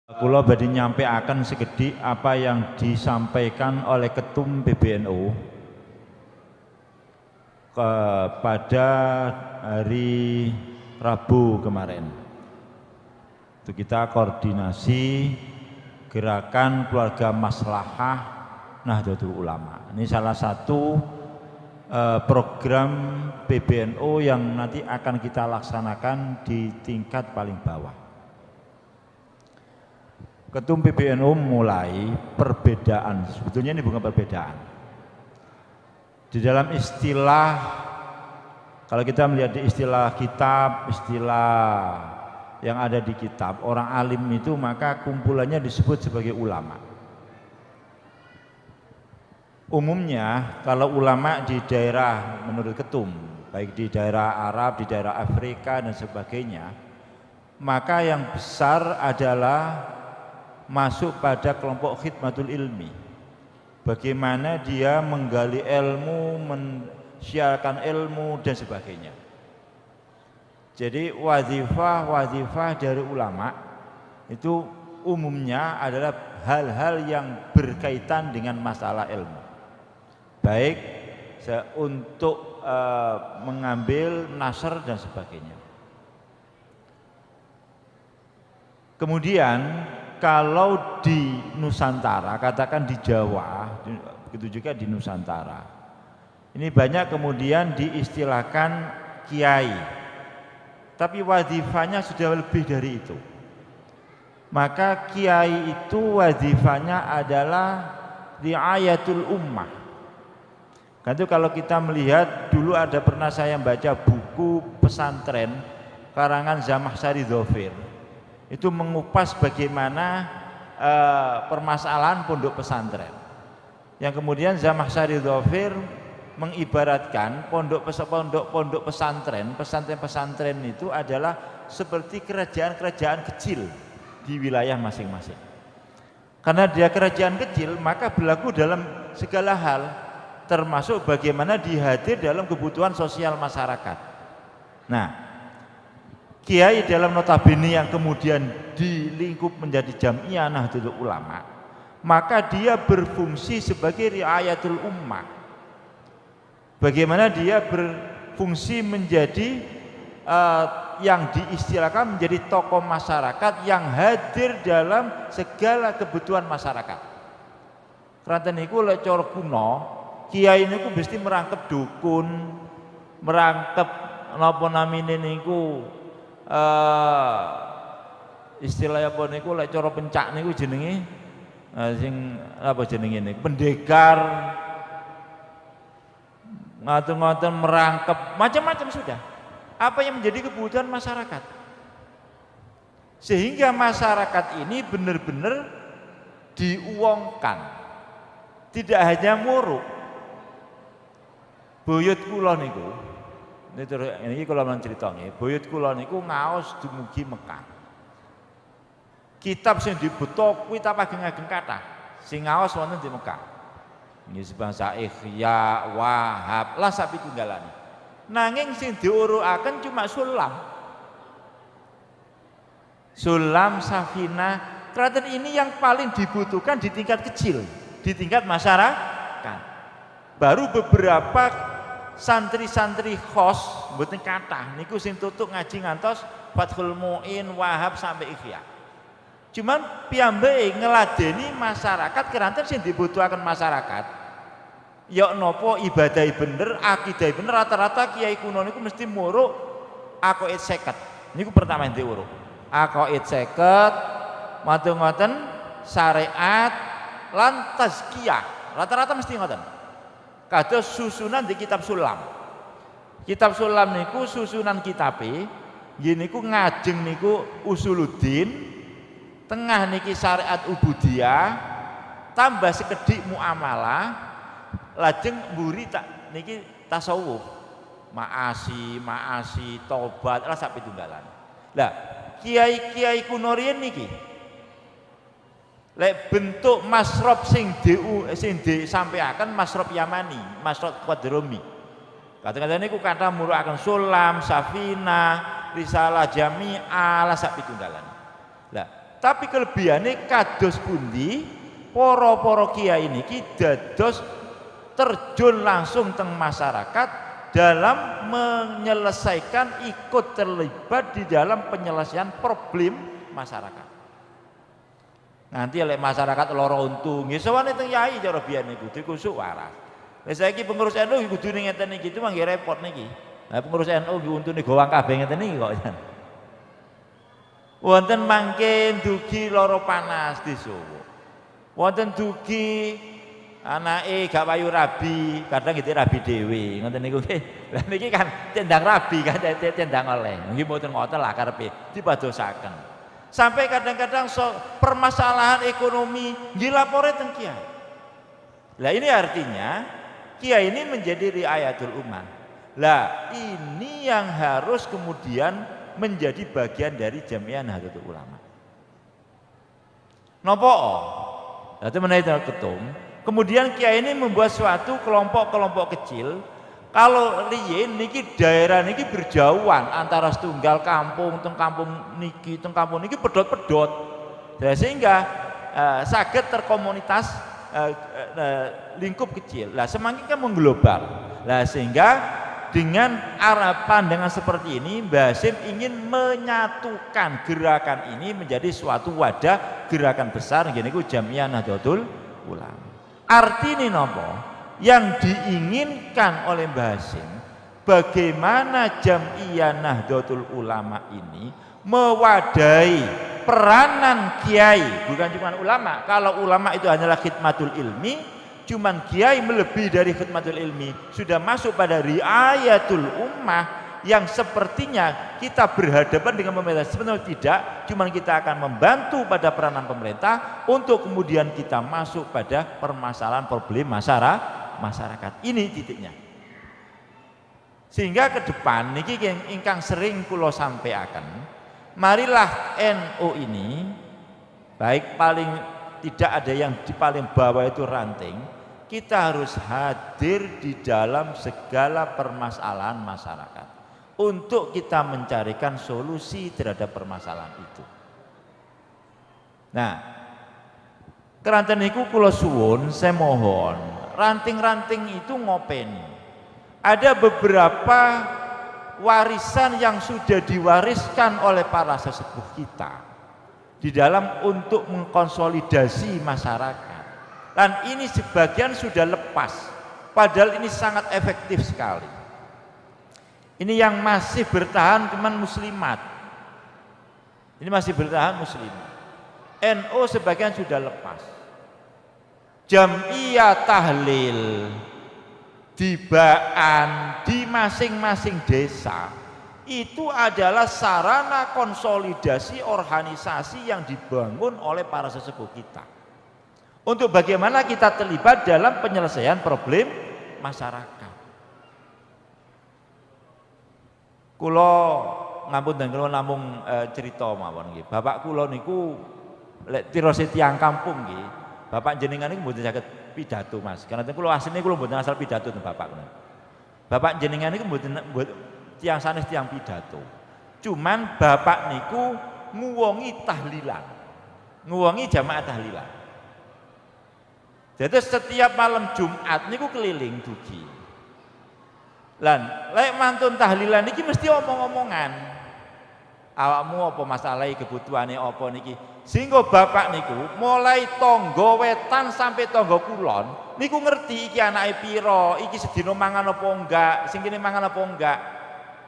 Kula badhe nyampaikan sekedhik apa yang disampaikan oleh Ketum PBNU pada hari Rabu kemarin. Itu kita koordinasi gerakan keluarga maslahah Nahdlatul Ulama. Ini salah satu program PBNU yang nanti akan kita laksanakan di tingkat paling bawah. Ketum PBNU mulai perbedaan, sebetulnya ini bukan perbedaan. Di dalam istilah, kalau kita melihat di istilah kitab, istilah yang ada di kitab, orang alim itu maka kumpulannya disebut sebagai ulama. Umumnya kalau ulama di daerah menurut Ketum, baik di daerah Arab, di daerah Afrika dan sebagainya, maka yang besar adalah masuk pada kelompok khidmatul ilmi. Bagaimana dia menggali ilmu, mensiarkan ilmu dan sebagainya. Jadi wazifah dari ulama itu umumnya adalah hal-hal yang berkaitan dengan masalah ilmu. Baik untuk mengambil nasr dan sebagainya. Kemudian kalau di Nusantara, katakan di Jawa, begitu juga di Nusantara, ini banyak kemudian diistilahkan kiai, tapi wazifanya sudah lebih dari itu. Maka kiai itu wazifanya adalah riayatul ummah. Kan itu kalau kita melihat dulu ada pernah saya baca buku pesantren karangan Zamakhsyari Dzofir. Itu mengupas bagaimana permasalahan pondok pesantren. Yang kemudian Zamakhsyari Dzofir mengibaratkan pondok pesantren itu adalah seperti kerajaan-kerajaan kecil di wilayah masing-masing. Karena dia kerajaan kecil, maka berlaku dalam segala hal, termasuk bagaimana dihadir dalam kebutuhan sosial masyarakat. Nah, kiai dalam notabene yang kemudian dilingkup menjadi Jamiah Nahdlatul Ulama, maka dia berfungsi sebagai riayatul ummah. Bagaimana dia berfungsi menjadi yang diistilahkan menjadi tokoh masyarakat yang hadir dalam segala kebutuhan masyarakat. Keranten niku lek cara kuno, kiai niku mesti merangkep dukun, merangkep napa namine niku istilah apa niku lek cara pencak niku jenenge sing apa jenenge niku pendekar, ngatur-ngatur merangkep macam-macam sudah apa yang menjadi kebutuhan masyarakat, sehingga masyarakat ini benar-benar diuwongkan, tidak hanya muruk. Buyut kula niku ini kalau mencerita nggih, buyut kula niku ngaos dumugi Mekah. Kitab sing dibeto kuwi ta ageng-ageng kathah. Sing ngaos wonten di Mekah. Nggih sebangsa Ihya, Wahab, lah sapitunggalane. Nanging sing diurukaken cuma Sulam. Sulam, Safinah, kraton ini yang paling dibutuhkan di tingkat kecil, di tingkat masyarakat. Baru beberapa santri-santri khos mboten kathah niku sing tutuk ngaji ngantos Fathul Muin, Wahab sampai Ihya. Cuman piyambake ngeladeni masyarakat keranten sing dibutuhaken masyarakat. Ya napa ibadah bener, akidah bener, rata-rata kiai kuno niku mesti muruk aqaid 50. Niku pertama yang diuruk. Aqaid 50, ngoten syariat lan tazkiyah. Rata-rata mesti ngoten. Kados susunan di kitab Sulam. Kitab Sulam niku susunan kitabe, nggih niku ngajeng niku Usuluddin, tengah niki syariat ubudiyah, tambah sekedhik muamalah, lajeng mburi tak niki tasawuf. Maasi, tobat, lah sak pitunggalan. Lah, kiai-kiai kuno riyen niki lek bentuk masrob sing disampaikan masrob Yamani, masrob Qadromi. Kata-kata niku kata murukaken Sulam, Safinah, Risalah Jami'ah, lah sak pitunggalan. Lah, Tapi kelebihannya kados pundi para kiai niki dados terjun langsung teng masyarakat dalam menyelesaikan, ikut terlibat di dalam penyelesaian problem masyarakat. Nanti oleh masyarakat loro untung, sowane teng yai cara biyen niku dikusuk waras. Lah saiki pengurus NU kudu ngeten iki itu mangke repot niki. Lah pengurus NU nggih untune gowang kabeh ngeten iki kok. Wonten mangke dugi loro panas disuwuk. Wonten dugi anake gak payu rabi, kadang gitu rabi dhewe, ngoten niku nggih. Lah niki kan cendang rabi kan cendang oleh. Nggih mboten ngoten lah karepe dipadosaken. Sampai kadang-kadang permasalahan ekonomi nggih lapore teng kiai. Lah ini artinya kiai ini menjadi riayatul ummah. Lah ini yang harus kemudian menjadi bagian dari Jamiah Nahdlatul Ulama. Nopo? Dadi menawi ketum, kemudian kiai ini membuat suatu kelompok-kelompok kecil. Kalau riyen niki daerah niki berjauhan antara setunggal kampung teng kampung niki pedot-pedot. Sehingga saged terkomunitas lingkup kecil. Lah semakin kan mengglobal. Lah sehingga dengan arah pandangan seperti ini, Mbah Hasyim ingin menyatukan gerakan ini menjadi suatu wadah gerakan besar niku Jamiah Nahdlatul Ulama. Artinya napa? Yang diinginkan oleh Mbah Hasyim, bagaimana Jamiah Nahdlatul Ulama ini mewadahi peranan kiai, bukan cuma ulama. Kalau ulama itu hanyalah khidmatul ilmi, cuman kiai melebihi dari khidmatul ilmi, sudah masuk pada riayatul ummah yang sepertinya kita berhadapan dengan pemerintah. Sebenarnya tidak, cuman kita akan membantu pada peranan pemerintah untuk kemudian kita masuk pada permasalahan problem masyarakat. Ini titiknya. Sehingga ke depan niki ingkang sering kula sampaikan, marilah NU ini baik paling tidak ada yang di paling bawah itu ranting, kita harus hadir di dalam segala permasalahan masyarakat untuk kita mencarikan solusi terhadap permasalahan itu. Nah, keranten niku kula suwun, saya mohon ranting-ranting itu ngopeni. Ada beberapa warisan yang sudah diwariskan oleh para sesepuh kita di dalam untuk mengkonsolidasi masyarakat. Dan ini sebagian sudah lepas, padahal ini sangat efektif sekali. Ini yang masih bertahan cuman muslimat. Ini masih bertahan muslimat. NU sebagian sudah lepas. Jamiah tahlil dibaan di masing-masing desa itu adalah sarana konsolidasi organisasi yang dibangun oleh para sesepuh kita. Untuk bagaimana kita terlibat dalam penyelesaian problem masyarakat. Kulo ngampun dan kulo namung cerita mawon nggih. Bapak kulo niku lek tirose tiyang kampung nggih. Bapak jenengan niku mboten saged pidato, Mas. Karena kulo asline kulo mboten asal pidato teng bapak kulo. Bapak jenengan niku mboten tiyang sanes tiyang pidato. Cuman bapak niku nguwongi tahlilan. Nguwongi jamaah tahlilan. Jadi setiap malam Jumat niku keliling dugi. Lan lek mantun tahlilan niki mesti omong-omongan. Awakmu apa masalahe, kebutuhane apa niki? Sehingga bapak niku mulai tangga wetan sampai tangga kulon niku ngerti iki anake pira, iki sedina mangan apa enggak, sing kene mangan apa enggak.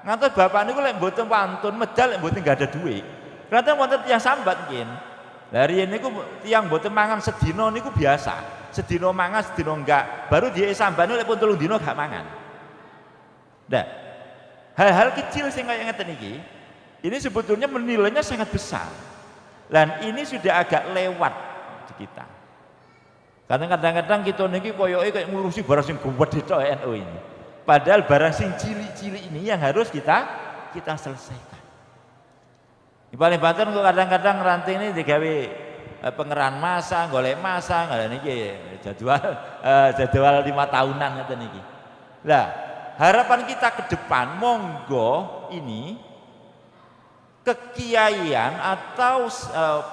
Ngantos bapak niku lek mboten pantun medal lek mboten enggak ada duit. Ternyata wonten tiyang sambat nggih. Lah riyen niku tiyang mboten mangan sedina niku biasa. Sedina mangan, sedina enggak. Baru dia sambane lek pun 3 dina gak mangan. Nah, hal-hal kecil sing kaya ngeten iki, ini sebetulnya nilainya sangat besar. Dan ini sudah agak lewat di kita. Kadang-kadang kita niki koyoke kayak ngurusi barang sing gede tok NU ini. Padahal barang sing cilik-cilik ini yang harus kita selesaikan. Di paling banter kok kadang-kadang ranting ini digawe pengerahan masa, golek masa, niki jadwal 5 tahunan ngeten niki. Lah, harapan kita ke depan monggo ini kekiaian atau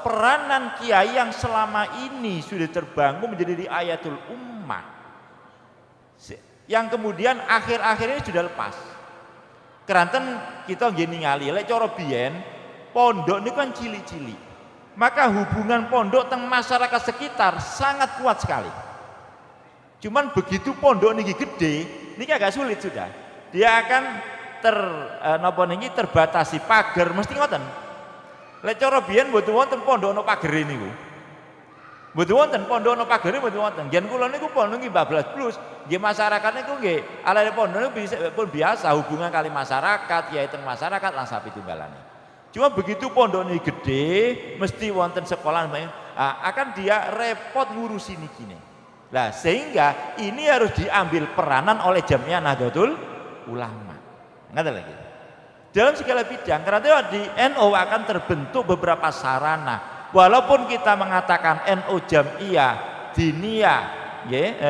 peranan kiai yang selama ini sudah terbangun menjadi riayatul ummah, yang kemudian akhir-akhir ini sudah lepas. Keranten kita gini ngali, lek cara biyen pondok ini kan cili-cili, maka hubungan pondok teng masyarakat sekitar sangat kuat sekali. Cuman begitu pondok ini gede, ini agak sulit sudah. Dia akan terbatasi pagar mesti ngoten. Lek cara biyen mboten wonten pondok ana pagere niku. Mboten wonten pondok ana pagere mboten wonten. Yen kula niku pondok nggih bablas plus, nggih masyarakat niku nggih alane pondok niku pun biasa hubungan kali masyarakat, kiai teng masyarakat lan sapi tunggalane. Cuma begitu pondok ini gede, mesti wonten sekolah akan dia repot ngurusi niki. Nah, sehingga ini harus diambil peranan oleh Jamiah Nahdlatul Ulama. Nggak lagi. Dalam segala bidang, karena di NU akan terbentuk beberapa sarana. Walaupun kita mengatakan NU Jamiah Diniyah,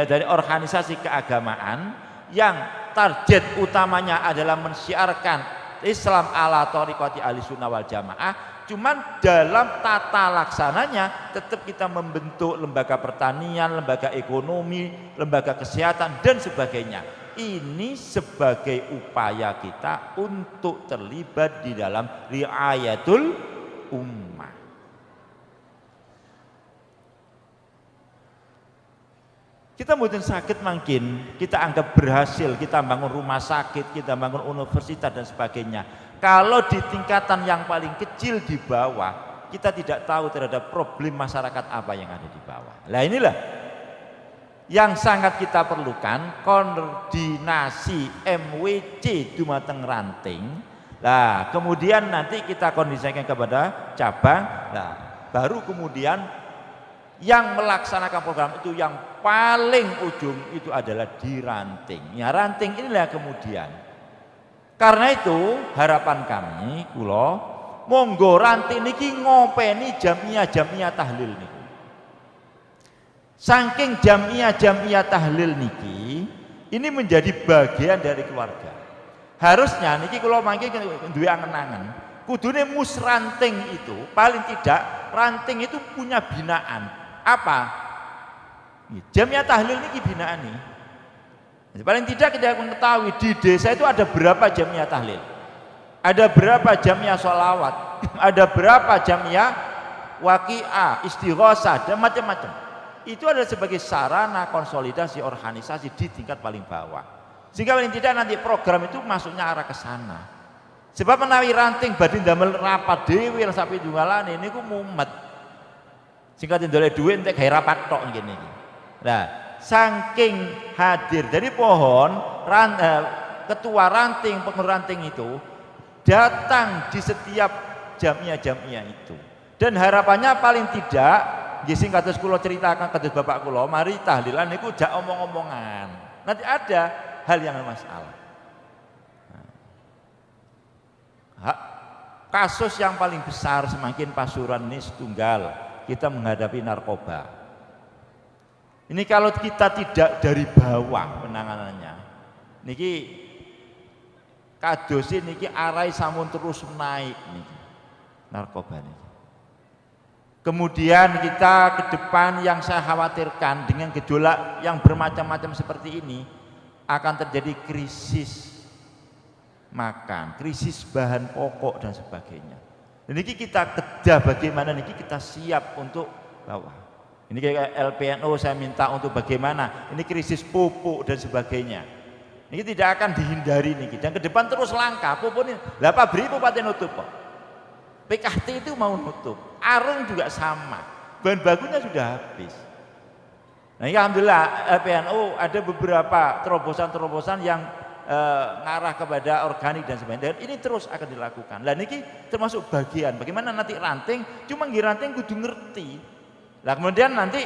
dari organisasi keagamaan yang target utamanya adalah mensyiarkan Islam ala thariqati ahlussunnah wal jamaah, cuman dalam tata laksananya tetap kita membentuk lembaga pertanian, lembaga ekonomi, lembaga kesehatan dan sebagainya. Ini sebagai upaya kita untuk terlibat di dalam riayatul ummah. Kita mungkin sakit mungkin, kita anggap berhasil, kita bangun rumah sakit, kita bangun universitas dan sebagainya. Kalau di tingkatan yang paling kecil di bawah, kita tidak tahu terhadap problem masyarakat apa yang ada di bawah. Nah inilah yang sangat kita perlukan, koordinasi MWC dumateng ranting. Nah, kemudian nanti kita kondisikan kepada cabang. Nah, baru kemudian yang melaksanakan program itu yang paling ujung itu adalah di ranting. Ya, ranting inilah kemudian. Karena itu harapan kami, kula monggo ranting niki ngopeni jamiah tahlil niki. Saking jamiah tahlil niki ini menjadi bagian dari keluarga. Harusnya niki kula mangke duwe angen-angen, kudune musranting itu paling tidak ranting itu punya binaan. Apa? Jamiah tahlil niki binaan nih. Paling tidak kita mengetahui di desa itu ada berapa jamiah tahlil, ada berapa jamiah sholawat, ada berapa jamiah waqiah, istighosah dan macam-macam. Itu adalah sebagai sarana konsolidasi organisasi di tingkat paling bawah. Sehingga paling tidak nanti program itu masuknya arah ke sana. Sebab menawi ranting badhe ndamel rapat dhewe sapi tunggalane niku mumet. Singkat ndoleh dhuwit entek gawe rapat tok ngene iki. Nah, saking hadir dari pohon ketua ranting, pengurus ranting itu datang di setiap jamiah itu. Dan harapannya paling tidak sing kados kula ceritakan kados bapak kula, mari tahlilan niku jak omong-omongan. Nanti ada hal yang masalah. Kasus yang paling besar semakin Pasuruan ini setunggal, kita menghadapi narkoba. Ini kalau kita tidak dari bawah penanganannya, niki kados niki arai samun terus naik niki narkoba niki. Kemudian kita ke depan yang saya khawatirkan dengan gejolak yang bermacam-macam seperti ini akan terjadi krisis makan, krisis bahan pokok dan sebagainya. Dan ini kita kedah bagaimana niki kita siap untuk bawah. Ini kayak LPNO saya minta untuk bagaimana ini krisis pupuk dan sebagainya. Ini tidak akan dihindari niki dan ke depan terus langka pupuk ini. Lah pabrik pupate nutup kok. PKT itu mau nutup, arung juga sama, bahan bakunya sudah habis. Nah ini alhamdulillah LPNO ada beberapa terobosan-terobosan yang ngarah kepada organik dan sebagainya. Dan ini terus akan dilakukan. Lah niki termasuk bagian bagaimana nanti ranting, cuma nggih ranting kudu ngerti. Lah kemudian nanti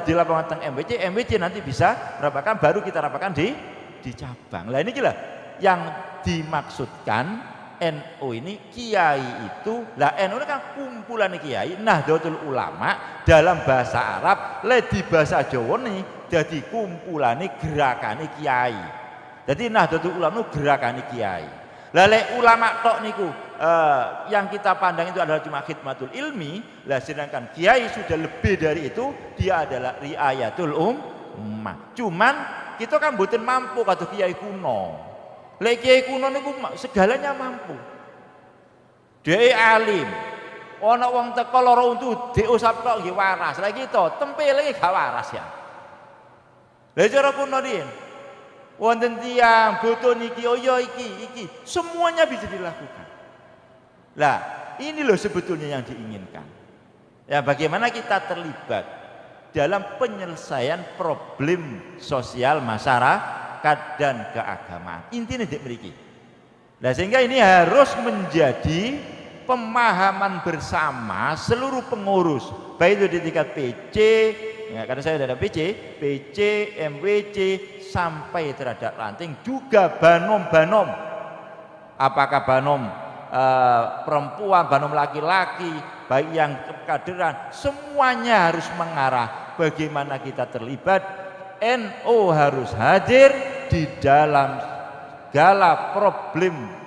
di lapangan MWC nanti bisa rapakan, baru kita rapakan di cabang. Lah ini lah yang dimaksudkan NU ini kiai itu. Lah NU ini kan kumpulan kiai Nahdlatul Ulama dalam bahasa Arab, di bahasa Jawa nih jadi kumpulane gerakane kiai. Jadi Nahdlatul Ulama itu gerakane kiai. Lah lek ulama tok niku yang kita pandang itu adalah cuma khidmatul ilmi, lah sedangkan kiai sudah lebih dari itu, dia adalah riayatul ummah. Cuman kita kan mboten mampu kata kiai kuno. Lek kiai kuno niku segalanya mampu. Dhewe alim. Ana wong teko lara untu diusap tok nggih waras. Lah iki to tempele gak waras ya. Lah cara kuno riyen wonten tiyang butuh niki, oh ya iki semuanya bisa dilakukan. Lah ini loh sebetulnya yang diinginkan. Ya bagaimana kita terlibat dalam penyelesaian problem sosial masyarakat dan keagamaan. Intinya di mriki. Nah sehingga ini harus menjadi pemahaman bersama seluruh pengurus, baik itu di tingkat PC, ya, karena saya ada PC, MWC sampai terhadap ranting, juga banom-banom. Apakah banom perempuan, banom laki-laki, baik yang kekaderan, semuanya harus mengarah bagaimana kita terlibat. NU harus hadir di dalam segala problem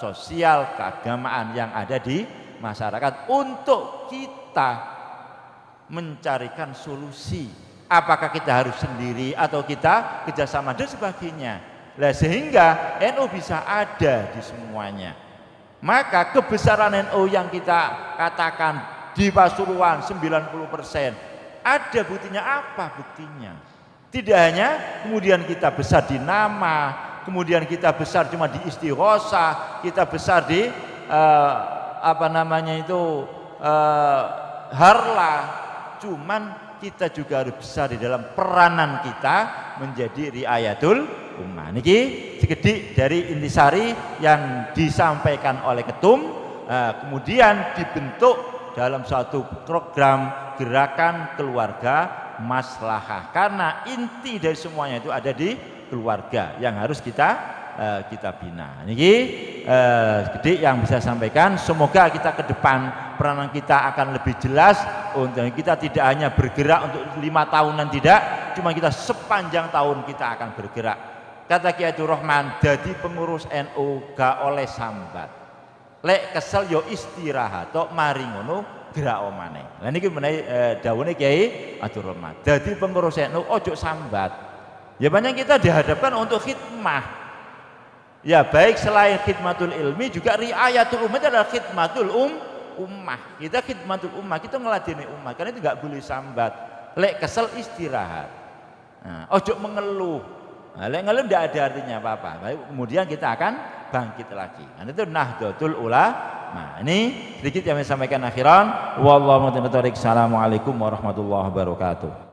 sosial keagamaan yang ada di masyarakat untuk kita mencarikan solusi. Apakah kita harus sendiri atau kita kerjasama dan sebagainya. Nah, sehingga NU bisa ada di semuanya. Maka kebesaran NU yang kita katakan di Pasuruan 90%, ada buktinya apa buktinya? Tidak hanya kemudian kita besar di nama, kemudian kita besar cuma di istighosah, kita besar di harlah, cuman kita juga harus besar di dalam peranan kita menjadi riayatul ummah. Niki sekedhik dari intisari yang disampaikan oleh ketum, kemudian dibentuk dalam suatu program gerakan keluarga maslahah, karena inti dari semuanya itu ada di keluarga yang harus kita bina. Niki sedikit yang bisa sampaikan. Semoga kita ke depan peranan kita akan lebih jelas. Untuk kita tidak hanya bergerak untuk 5 tahunan, tidak, cuma kita sepanjang tahun kita akan bergerak. Kata Kiai Abdul Rahman, jadi pengurus NU gak oleh sambat. Lek kesel yo istirahat, tok mari ngono gerak omane. Lah niki menawi dawuhe Kiai Abdul Rahman. Jadi pengurus NU ojo sambat. Ya banyak kita dihadapkan untuk khidmah. Ya baik selain khidmatul ilmi juga riayatul ummah adalah khidmatul ummah. Kita khidmatul ummah, kita ngeladeni ummah. Karena itu enggak boleh sambat. Lek kesel istirahat. Nah, ojo mengeluh. Nah, lek ngeluh enggak ada artinya apa-apa. Baik, kemudian kita akan bangkit lagi. Nah, itu Nahdlatul Ulama. Ini sedikit yang saya sampaikan akhiran. Wallahu a'lam bishawab. Assalamualaikum warahmatullahi wabarakatuh.